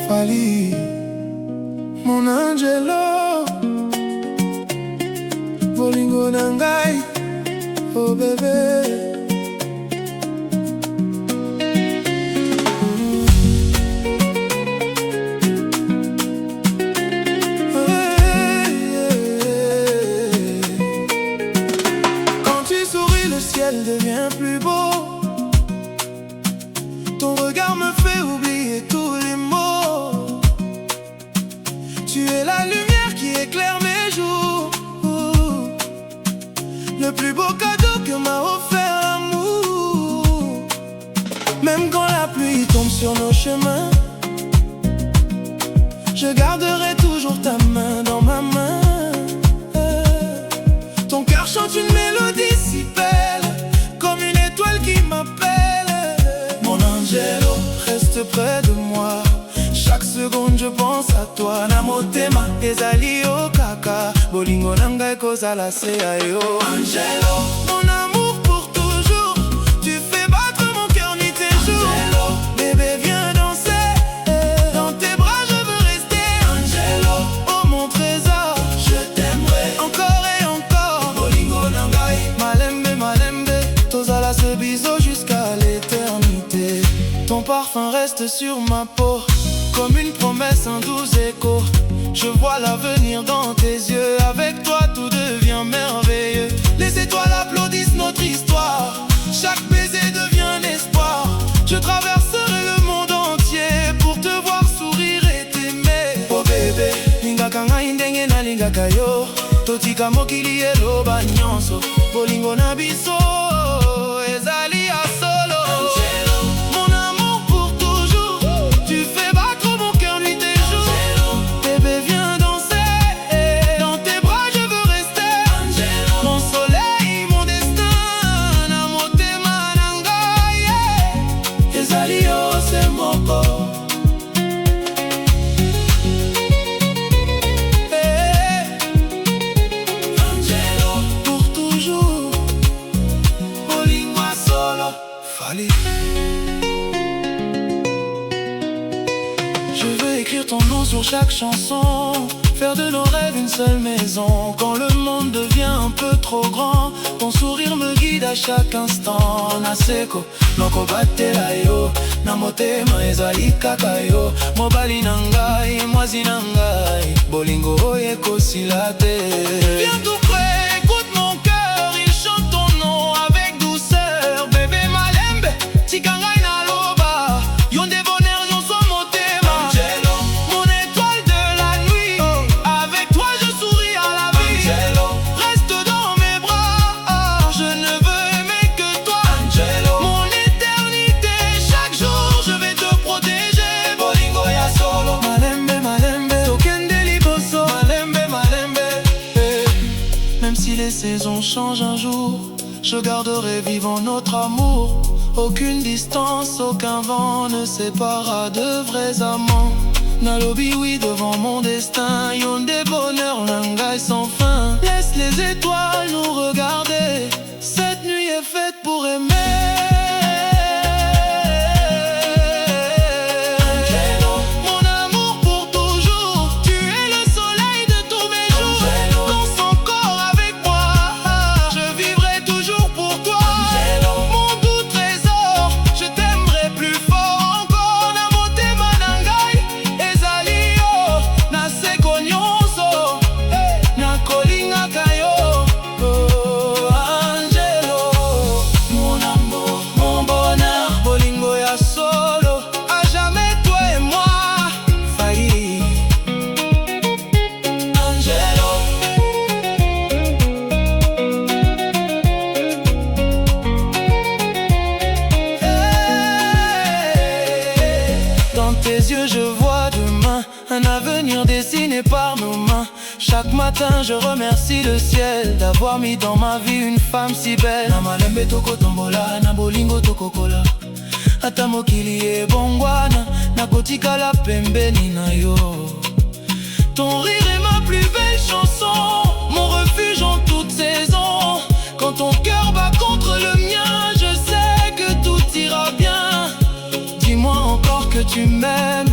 Fali, mon angelo, bolingo nangai, oh bébé. Le ciel devient plus beau. Ton regard me fait oublier tous les maux. Tu es la lumière qui éclaire mes jours. Le plus beau cadeau que m'a offert l'amour. Même quand la pluie tombe sur nos chemins, je garderai toujours ta main dans ma main. Ton cœur chante une mélodie si belle, comme une étoile qui m'appelle. Mon angelo, reste près de moi. Chaque seconde je pense à toi. Namotema ezali o kaka, bolingo nangai kozala se ayo. Angelo, mon amour pour toujours, tu fais battre mon cœur nuit et jour. Angelo, bébé viens danser, dans tes bras je veux rester. Angelo, oh mon trésor, je t'aimerai encore et encore. Bolingo nangai, malembe malembe, tozala ce bisou jusqu'à l'éternité. Ton parfum reste sur ma peau, comme une promesse, un doux écho. Je vois l'avenir dans tes yeux. Avec toi tout devient merveilleux. Les étoiles applaudissent notre histoire. Chaque baiser devient un espoir. Je traverserai le monde entier pour te voir sourire et t'aimer. Oh bébé, lingaka ngai ndenge na lingaka yo. Totika mokili eloba nyonso. Bolingo na biso ezali ya solo. Je veux écrire ton nom sur chaque chanson, faire de nos rêves une seule maison. Quand le monde devient un peu trop grand, ton sourire me guide à chaque instant. Naseko, noko batela yo, na motema ezali kaka yo. Mobali nangai, mwasi nangai, bolingo oye kosila te. Viens tout près, écoute mon cœur, il chante ton nom avec douceur. Bébé malembe, tikangai na loba, yonde bonheur yon so motema. Angelo, mon étoile de la nuit, avec toi je souris à la vie. Angelo, reste dans mes bras, je ne veux aimer que toi. Angelo, mon éternité, chaque jour je vais te protéger. Bolingo ya solo, malembe malembe, tokende liboso, malembe malembe. Même si les saisons changent un jour, je garderai vivant notre amour. Aucune distance, aucun vent ne séparera de vrais amants. Nalobi oui devant mon destin, yon des bonheurs nangai sans fin. Laisse les étoiles nous regarder, cette nuit est faite pour aimer. Je vois demain un avenir dessiné par nos mains. Chaque matin je remercie le ciel d'avoir mis dans ma vie une femme si belle. Na malembe toko tombola, na bolingo toko kola. Ata mokili ebongwana, na kotikala pembeni na yo. Ton rire est ma plus belle chanson, mon refuge en toute saison. Quand ton cœur bat contre le mien, je sais que tout ira bien. Dis-moi tu m'aimes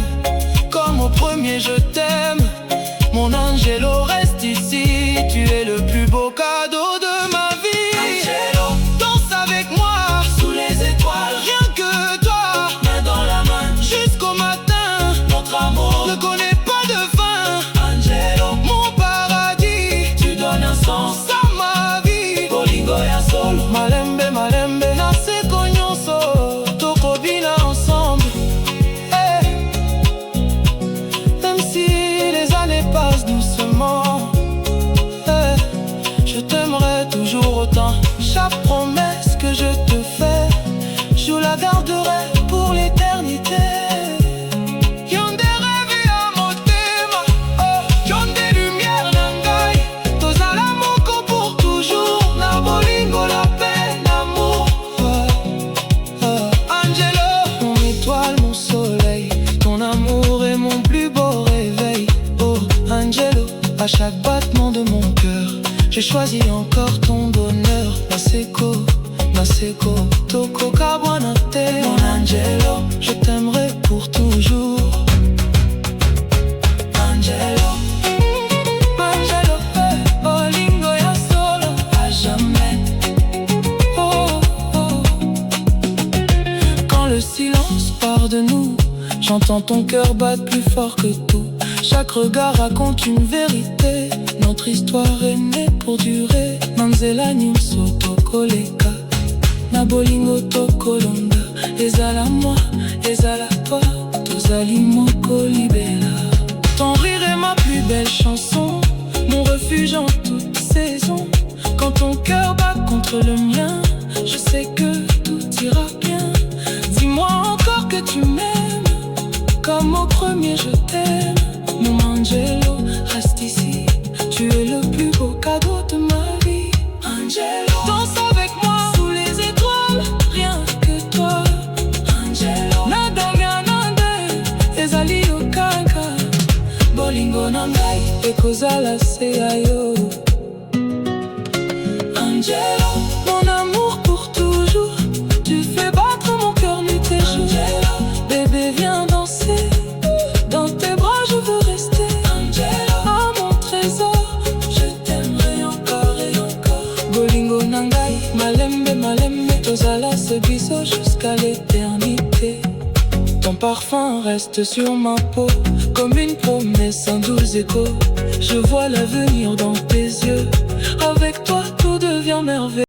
comme au premier je t'aime. Mon Angelo reste ici, tu es le plus beau cadeau de ma vie. Angelo, danse avec moi sous les étoiles, rien que toi, main dans la main, jusqu'au matin. notre amour Ne connaît pas de fin. Angelo, Mon paradis, tu donnes un sens à ma vie. Bolingo ya solo, Malembe, malembe, naseko nyonso, tokobina ensemble. Hey. Même si les années passent doucement, hey, je t'aimerai toujours autant. Chaque promesse que je te fais, je la garderai pour l'éternité. Yonde rêve ya motema, oh, yonde lumière nangai. Tozala moko pour toujours, na bolingo la paix, l'amour. Angelo, mon étoile, mon soleil, ton amour est mon plus beau réveil. Oh, Angelo, à chaque battement de mon cœur, j'ai choisi encore ton bonheur. Naseko, Naseko, Toko Kabwanate. mon Angelo, Je t'aimerai pour toujours. Angelo, Angelo, hey, bolingo ya solo, à jamais. oh, oh. Quand le silence part de nous, j'entends ton cœur battre plus fort que tout. Chaque regard raconte une vérité, notre histoire est née pour durer. Mamzela nyonso tokoleka, na bolingo tokolonga. Ezala moi, ezala toi, tozali moko libela. Ton rire est ma plus belle chanson, mon refuge en toute saison. Quand ton cœur bat contre le mien, je sais que tout ira bien. Dis-moi encore que tu m'aimes, comme au premier je t'aime. Mon Angelo, reste ici, tu es le plus beau cadeau de ma vie. Angelo, Danse avec moi sous les étoiles, rien que toi. Angelo, Nadanga nande, ezali okanga. bolingo na ngai, Ekozala se ayo. Angelo, Mon amour pour toujours, tu fais battre mon cœur nuit et jour. Angelo, Bébé viens danser, dans tes bras je veux rester. Angelo, Ah mon trésor, je t'aimerai encore et encore. bolingo nangai, malembe malembe, tozala se biso jusqu'à l'éternité. Ton parfum reste sur ma peau, comme une promesse, un doux écho. Je vois l'avenir dans tes yeux, avec toi tout devient merveilleux.